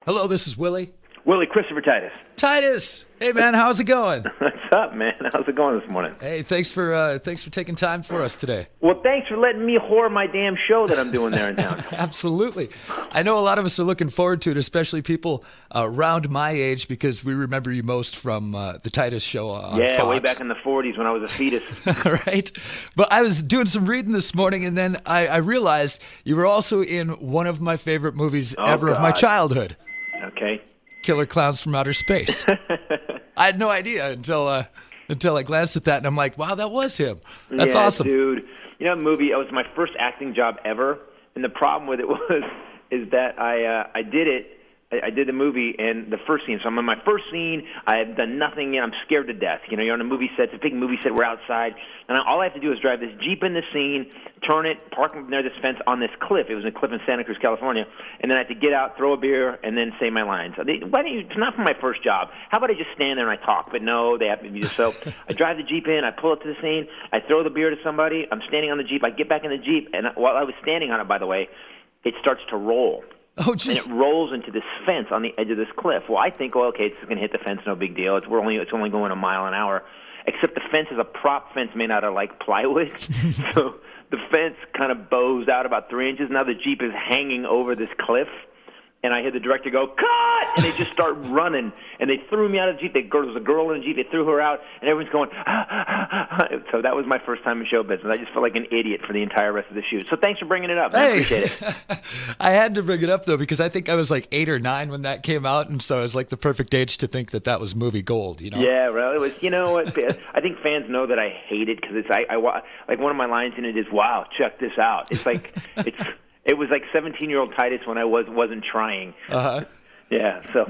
Hello, this is Willy. Willy, Christopher Titus. Titus! Hey, man, how's it going? What's up, man? How's it going this morning? Hey, thanks for taking time for us today. Well, thanks for letting me whore my damn show that I'm doing there in town. Absolutely. I know a lot of us are looking forward to it, especially people around my age, because we remember you most from the Titus show on Fox. Way back in the 40s when I was a fetus. Right? But I was doing some reading this morning, and then I realized you were also in one of my favorite movies ever of my childhood. Okay. Killer Clowns from Outer Space. I had no idea until I glanced at that, and I'm like, wow, that was him. That's awesome. Dude. You know, the movie, it was my first acting job ever, and the problem with it is that I did it. I did the movie and the first scene. So I'm in my first scene. I have done nothing yet. I'm scared to death. You know, you're on a movie set. It's a big movie set. We're outside. And all I have to do is drive this Jeep in the scene, turn it, park near this fence on this cliff. It was a cliff in Santa Cruz, California. And then I have to get out, throw a beer, and then say my lines. Why don't you? It's not for my first job. How about I just stand there and I talk? But no, they have to be just so. I drive the Jeep in. I pull up to the scene. I throw the beer to somebody. I'm standing on the Jeep. I get back in the Jeep. And while I was standing on it, by the way, it starts to roll. Oh, geez. And it rolls into this fence on the edge of this cliff. Well, I think, well, okay, it's going to hit the fence, no big deal. It's only going a mile an hour. Except the fence is a prop fence made out of, like, plywood. So the fence kind of bows out about 3 inches. Now the Jeep is hanging over this cliff. And I hear the director go, cut! And they just start running. And they threw me out of the Jeep. There was a girl in the Jeep. They threw her out. And everyone's going, ah, ah, ah. So that was my first time in show business. I just felt like an idiot for the entire rest of the shoot. So thanks for bringing it up. Hey. I appreciate it. I had to bring it up, though, because I think I was like 8 or 9 when that came out. And so it was like the perfect age to think that was movie gold, you know? Yeah, well, it was, you know what? I think fans know that I hate it because like one of my lines in it is, wow, check this out. It's like, It was like 17-year-old Titus when I wasn't trying. Uh-huh. Yeah, so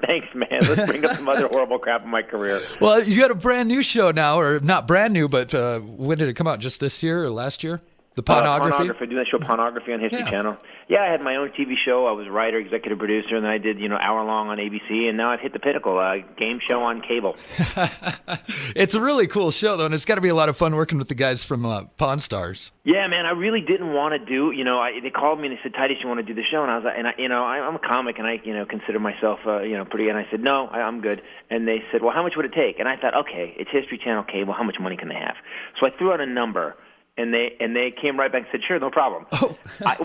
thanks, man. Let's bring up some other horrible crap in my career. Well, you got a brand new show now, or not brand new, but when did it come out? Just this year or last year? The Pornography? Doing that show Pornography on History Channel. Yeah, I had my own TV show. I was writer, executive producer, and then I did, hour-long on ABC, and now I've hit the pinnacle, game show on cable. It's a really cool show, though, and it's got to be a lot of fun working with the guys from Pawn Stars. Yeah, man, I really didn't want to do, they called me and they said, Titus, you want to do the show? And I was like, I'm a comic, and I, consider myself, pretty, and I said, no, I'm good. And they said, well, how much would it take? And I thought, okay, it's History Channel cable, how much money can they have? So I threw out a number. And they came right back and said, sure, no problem. Oh.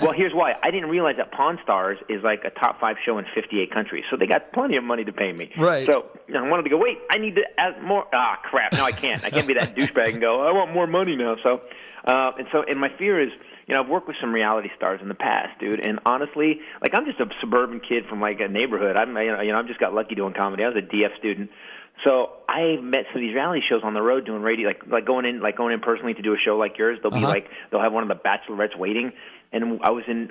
Well, here's why. I didn't realize that Pawn Stars is like a top 5 show in 58 countries. So they got plenty of money to pay me. Right. So I wanted to go, wait, I need to add more. Ah, crap. No, I can't. I can't be that douchebag and go, I want more money now. So, and my fear is, I've worked with some reality stars in the past, dude. And honestly, like I'm just a suburban kid from like a neighborhood. I've just got lucky doing comedy. I was a DF student. So I met some of these reality shows on the road doing radio, like going in personally to do a show like yours. They'll be they'll have one of the bachelorettes waiting. And I was in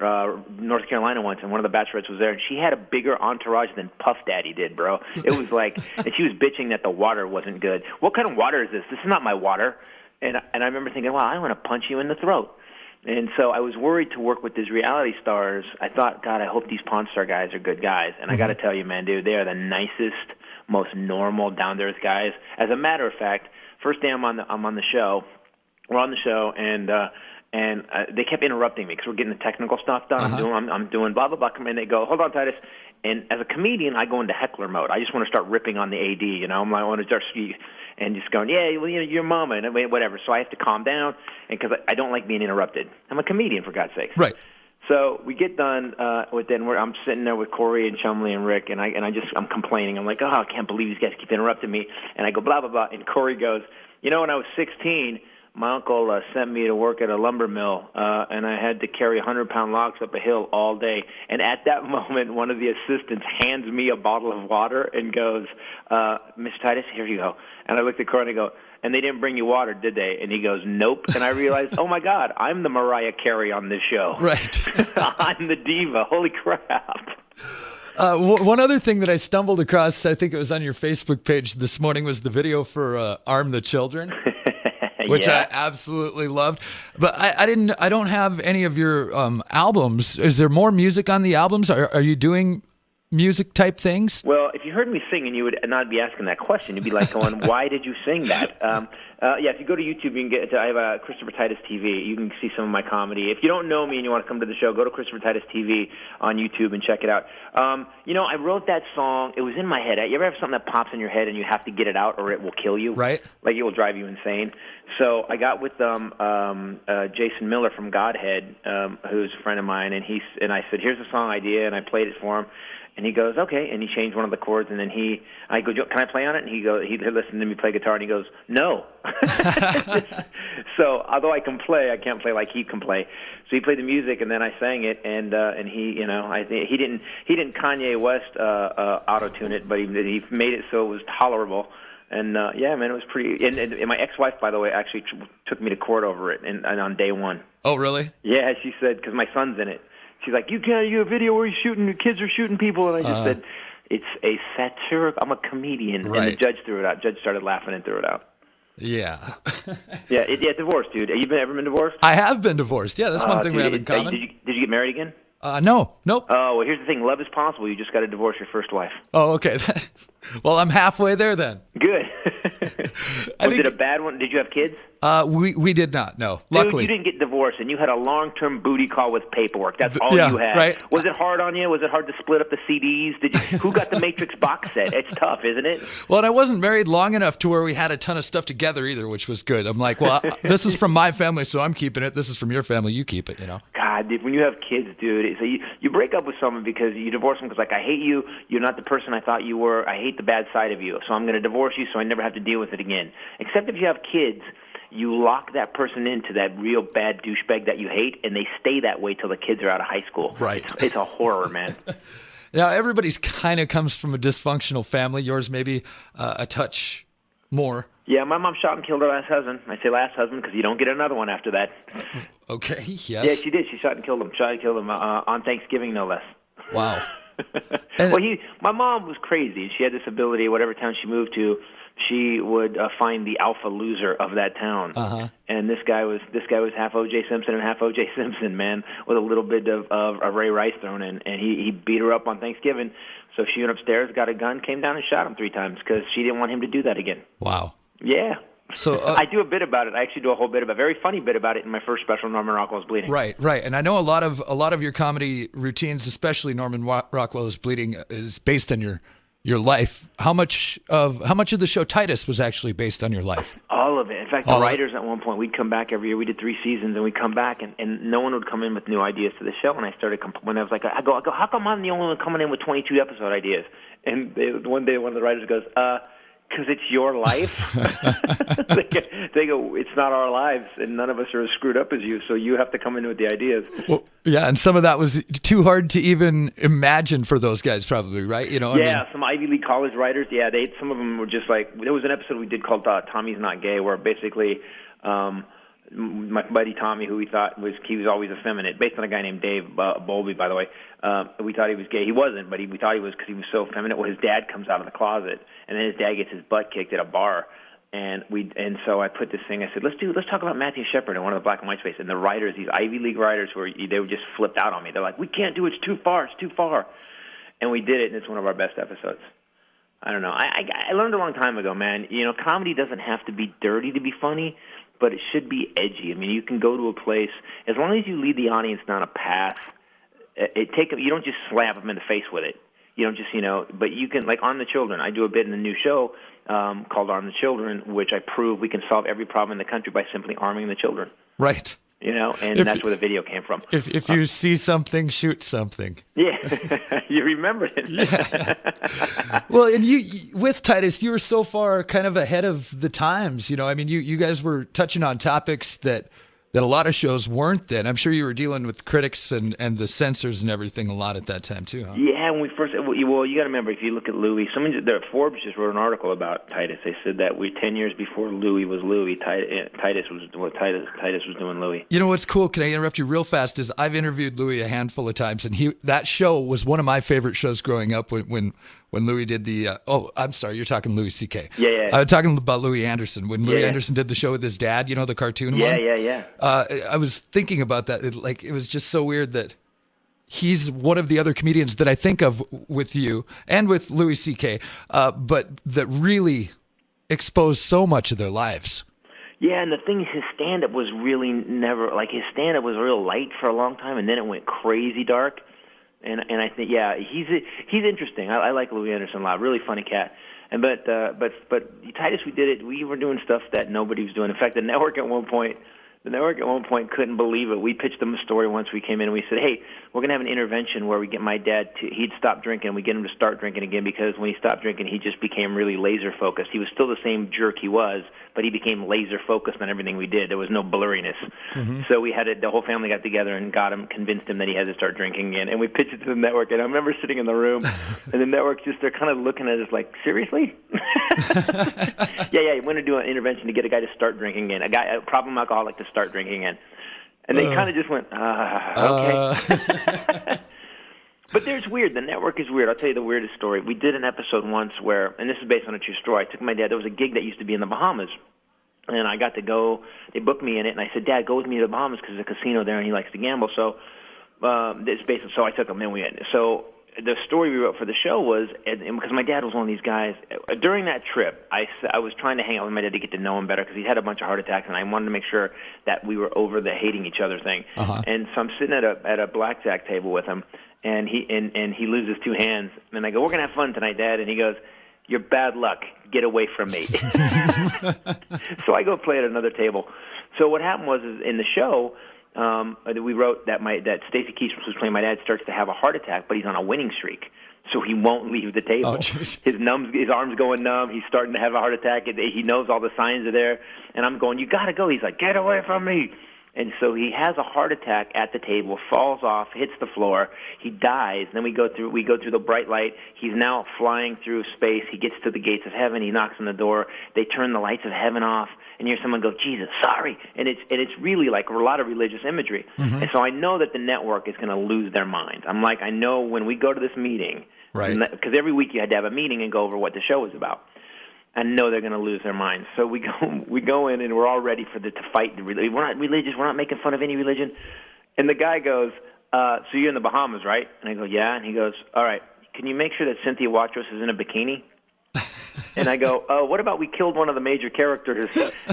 North Carolina once, and one of the bachelorettes was there, and she had a bigger entourage than Puff Daddy did, bro. It was like, and she was bitching that the water wasn't good. What kind of water is this? This is not my water. And I remember thinking, wow, I want to punch you in the throat. And so I was worried to work with these reality stars. I thought, God, I hope these Pawn Star guys are good guys. And I got to tell you, man, dude, they are the nicest, most normal, down-to-earth guys. As a matter of fact, first day I'm on the show, we're on the show, and they kept interrupting me because we're getting the technical stuff done. I'm doing blah, blah, blah, and they go, hold on, Titus. And as a comedian, I go into heckler mode. I just want to start ripping on the AD, I want to start and just going, yeah, well, your mama, and whatever. So I have to calm down, and because I don't like being interrupted. I'm a comedian, for God's sake. Right. So we get done with then I'm sitting there with Corey and Chumley and Rick, and I'm complaining. I'm like, oh, I can't believe these guys keep interrupting me. And I go blah blah blah, and Corey goes, when I was 16, my uncle sent me to work at a lumber mill, and I had to carry 100-pound logs up a hill all day. And at that moment, one of the assistants hands me a bottle of water and goes, Mr. Titus, here you go. And I looked at Corey and I go, and they didn't bring you water, did they? And he goes, nope. And I realized, oh, my God, I'm the Mariah Carey on this show. Right. I'm the diva. Holy crap. One other thing that I stumbled across, I think it was on your Facebook page this morning, was the video for Arm the Children. Which I absolutely loved, but I don't have any of your albums. Is there more music on the albums? Are you doing music type things? Well, if you heard me singing, you would not be asking that question. You'd be like going, why did you sing that? Yeah, if you go to YouTube, you can get to, I have a Christopher Titus TV. You can see some of my comedy. If you don't know me and you want to come to the show, go to Christopher Titus TV on YouTube and check it out. I wrote that song. It was in my head. You ever have something that pops in your head and you have to get it out or it will kill you? Right. Like it will drive you insane. So I got with Jason Miller from Godhead, who's a friend of mine, and I said, here's a song idea, and I played it for him. And he goes, okay, and he changed one of the chords, and then I go, can I play on it? And he listened to me play guitar, and he goes, no. So although I can play, I can't play like he can play. So he played the music, and then I sang it, and he, I think he didn't Kanye West auto-tune it, but he made it so it was tolerable. And yeah, man, it was pretty. And my ex-wife, by the way, actually took me to court over it, and on day one. Oh, really? Yeah, she said, because my son's in it. She's like, you can't do a video where kids are shooting people. And I just said, it's a satiric, I'm a comedian. Right. And the judge threw it out. Judge started laughing and threw it out. Yeah. Yeah, divorced, dude. Have you ever been divorced? I have been divorced. Yeah, that's one thing we have in common. Did you get married again? No. Nope. Oh, well, here's the thing. Love is possible. You just got to divorce your first wife. Oh, okay. Well, I'm halfway there then. Good. Was it a bad one? Did you have kids? We did not, no. Dude, luckily. You didn't get divorced, and you had a long-term booty call with paperwork. That's all you had. Right. Was it hard on you? Was it hard to split up the CDs? Who got the Matrix box set? It's tough, isn't it? Well, and I wasn't married long enough to where we had a ton of stuff together either, which was good. I'm like, well, this is from my family, so I'm keeping it. This is from your family, you keep it, God, dude, when you have kids, dude, so you break up with someone because you divorce them because, like, I hate you. You're not the person I thought you were. I hate the bad side of you, so I'm going to divorce you so I never have to deal with it again. Except if you have kids, you lock that person into that real bad douchebag that you hate, and they stay that way till the kids are out of high school. Right. It's a horror, man. Now, everybody's kind of comes from a dysfunctional family. Yours maybe a touch more. Yeah, my mom shot and killed her last husband. I say last husband because you don't get another one after that. Okay, yes. Yeah, she did. She shot and killed him. On Thanksgiving, no less. Wow. Well, my mom was crazy. She had this ability, whatever town she moved to, she would find the alpha loser of that town. Uh-huh. And this guy was half O.J. Simpson and half O.J. Simpson, man, with a little bit of Ray Rice thrown in. And he beat her up on Thanksgiving. So she went upstairs, got a gun, came down and shot him 3 times because she didn't want him to do that again. Wow. Yeah. So I do a bit about it. I actually do a whole bit about a very funny bit about it in my first special, Norman Rockwell's Bleeding. Right. And I know a lot of your comedy routines, especially Norman Rockwell's Bleeding, is based on your life. How much of the show Titus was actually based on your life? All of it. In fact, the writers at one point, we'd come back every year. We did 3 seasons, and we'd come back, and no one would come in with new ideas to the show. And I started when I was like, I go, how come I'm the only one coming in with 22 episode ideas? And one day, one of the writers goes, because it's your life. They go, it's not our lives, and none of us are as screwed up as you, so you have to come in with the ideas. Well, yeah, and some of that was too hard to even imagine for those guys, probably, right? Some Ivy League college writers, some of them were just like, there was an episode we did called Tommy's Not Gay, where basically my buddy Tommy, who we thought was always effeminate, based on a guy named Dave Bowlby, by the way. We thought he was gay. He wasn't, but we thought he was because he was so effeminate. Well, his dad comes out of the closet, and then his dad gets his butt kicked at a bar. And so I put this thing. I said, let's talk about Matthew Shepard in one of the Black and White Space. And the writers, these Ivy League writers, they were just flipped out on me. They're like, we can't do it. It's too far. It's too far. And we did it, and it's one of our best episodes. I don't know. I learned a long time ago, man. Comedy doesn't have to be dirty to be funny, but it should be edgy. I mean, you can go to a place as long as you lead the audience down a path. You don't just slap them in the face with it. You don't just, but you can, like Arm the Children. I do a bit in the new show called Arm the Children, which I prove we can solve every problem in the country by simply arming the children. Right. And that's where the video came from. If you see something, shoot something. Yeah, you remember it. Yeah. Well, and you with Titus, you were so far kind of ahead of the times. I mean, you guys were touching on topics that a lot of shows weren't then. I'm sure you were dealing with critics and the censors and everything a lot at that time too, huh? Yeah, when we first, well, you got to remember, if you look at Louie, Forbes just wrote an article about Titus. They said that 10 years before Louie was Louie, Titus was doing Louie. You know what's cool? Can I interrupt you real fast? Is I've interviewed Louie a handful of times, and that show was one of my favorite shows growing up when Louie did the I'm sorry, you're talking Louis C.K. Yeah. I'm talking about Louie Anderson. When Louie Anderson did the show with his dad, the cartoon one? Yeah. I was thinking about that. It was just so weird that he's one of the other comedians that I think of with you and with Louis C.K., but that really exposed so much of their lives. Yeah, and the thing is, his stand-up was really never, like, his stand-up was real light for a long time, and then it went crazy dark. And I think, yeah, he's interesting. I like Louie Anderson a lot. Really funny cat. And but Titus, we were doing stuff that nobody was doing. In fact, the network at one point couldn't believe it. We pitched them a story once we came in, and we said, hey, we're going to have an intervention where we get my dad he'd stop drinking, and we get him to start drinking again, because when he stopped drinking, he just became really laser focused. He was still the same jerk he was, but he became laser focused on everything we did. There was no blurriness. Mm-hmm. So the whole family got together and convinced him that he had to start drinking again. And we pitched it to the network, and I remember sitting in the room, and the network they're kind of looking at us like, seriously? Yeah, we're going to do an intervention to get a guy to start drinking again, a problem alcoholic to start drinking again. And they kind of just went, okay. But there's weird. The network is weird. I'll tell you the weirdest story. We did an episode once where, and this is based on a true story, I took my dad. There was a gig that used to be in the Bahamas, and I got to go. They booked me in it, and I said, Dad, go with me to the Bahamas because there's a casino there, and he likes to gamble. So so I took him, and so the story we wrote for the show was, and because my dad was one of these guys, during that trip, I was trying to hang out with my dad to get to know him better, because he had a bunch of heart attacks, and I wanted to make sure that we were over the hating each other thing. Uh-huh. And so I'm sitting at a blackjack table with him, and he loses two hands, and I go, we're going to have fun tonight, Dad, and he goes, you're bad luck. Get away from me. So I go play at another table. So what happened was, is in the show, we wrote that Stacy Keach, who's playing my dad, starts to have a heart attack, but he's on a winning streak, so he won't leave the table. Oh, his arm's going numb. He's starting to have a heart attack. He knows all the signs are there, and I'm going, you got to go. He's like, get away from me. And so he has a heart attack at the table, falls off, hits the floor. He dies. Then we go through the bright light. He's now flying through space. He gets to the gates of heaven. He knocks on the door. They turn the lights of heaven off, and you hear someone go, Jesus, sorry. And it's really like a lot of religious imagery. Mm-hmm. And so I know that the network is going to lose their minds. I'm like, I know when we go to this meeting, right? Because every week you had to have a meeting and go over what the show was about. I know they're going to lose their minds. So we go in, and we're all ready to fight the religion. We're not religious. We're not making fun of any religion. And the guy goes, so you're in the Bahamas, right? And I go, yeah. And he goes, all right, can you make sure that Cynthia Watros is in a bikini? And I go, what about we killed one of the major characters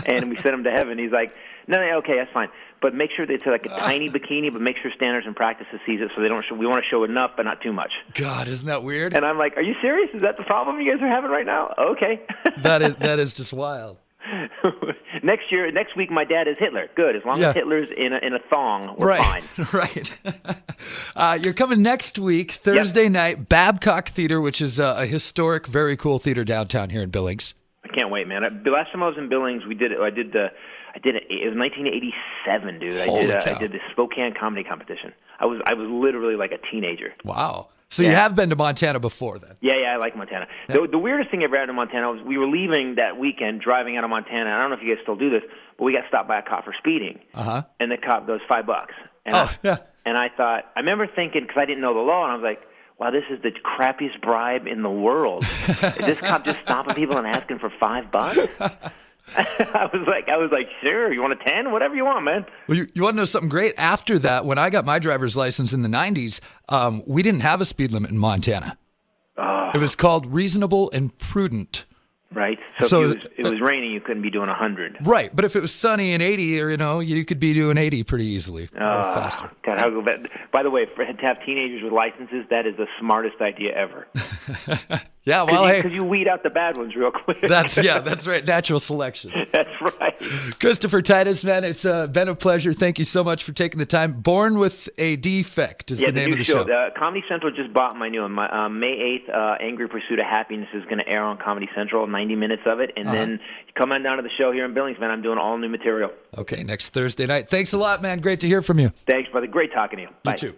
and we sent him to heaven? He's like, no, okay, that's fine. But make sure that it's like a tiny bikini, but make sure Standards and Practices sees it, so they don't. We want to show enough, but not too much. God, isn't that weird? And I'm like, are you serious? Is that the problem you guys are having right now? Okay. That is just wild. Next week, my dad is Hitler. Good, as long as Hitler's in a thong, we're fine. Right. You're coming next week, Thursday night, Babcock Theater, which is a historic, very cool theater downtown here in Billings. I can't wait, man. The last time I was in Billings, we did it. I did it. It was 1987, dude. I did the Spokane comedy competition. I was literally like a teenager. Wow. So you have been to Montana before, then? Yeah, I like Montana. Yeah. The weirdest thing I ever had in Montana was we were leaving that weekend, driving out of Montana. I don't know if you guys still do this, but we got stopped by a cop for speeding. Uh-huh. And the cop goes, $5. And And I thought, I remember thinking, because I didn't know the law, and I was like, wow, this is the crappiest bribe in the world. Is this cop just stopping people and asking for $5? I was like, sure, you want a 10? Whatever you want, man. Well, you want to know something great? After that, when I got my driver's license in the 90s, we didn't have a speed limit in Montana. Oh. It was called reasonable and prudent. Right. So if it was raining, you couldn't be doing 100. Right. But if it was sunny and 80, or you could be doing 80 pretty easily or faster. God, by the way, to have teenagers with licenses, that is the smartest idea ever. Yeah, well, because you weed out the bad ones real quick. That's right. Natural selection. That's right. Christopher Titus, man, it's been a pleasure. Thank you so much for taking the time. Born with a Defect is the name of the show. Comedy Central just bought my new one. May 8th, Angry Pursuit of Happiness is going to air on Comedy Central, 90 minutes of it. And then come on down to the show here in Billings, man. I'm doing all new material. Okay, next Thursday night. Thanks a lot, man. Great to hear from you. Thanks, brother. Great talking to you. Bye. You too.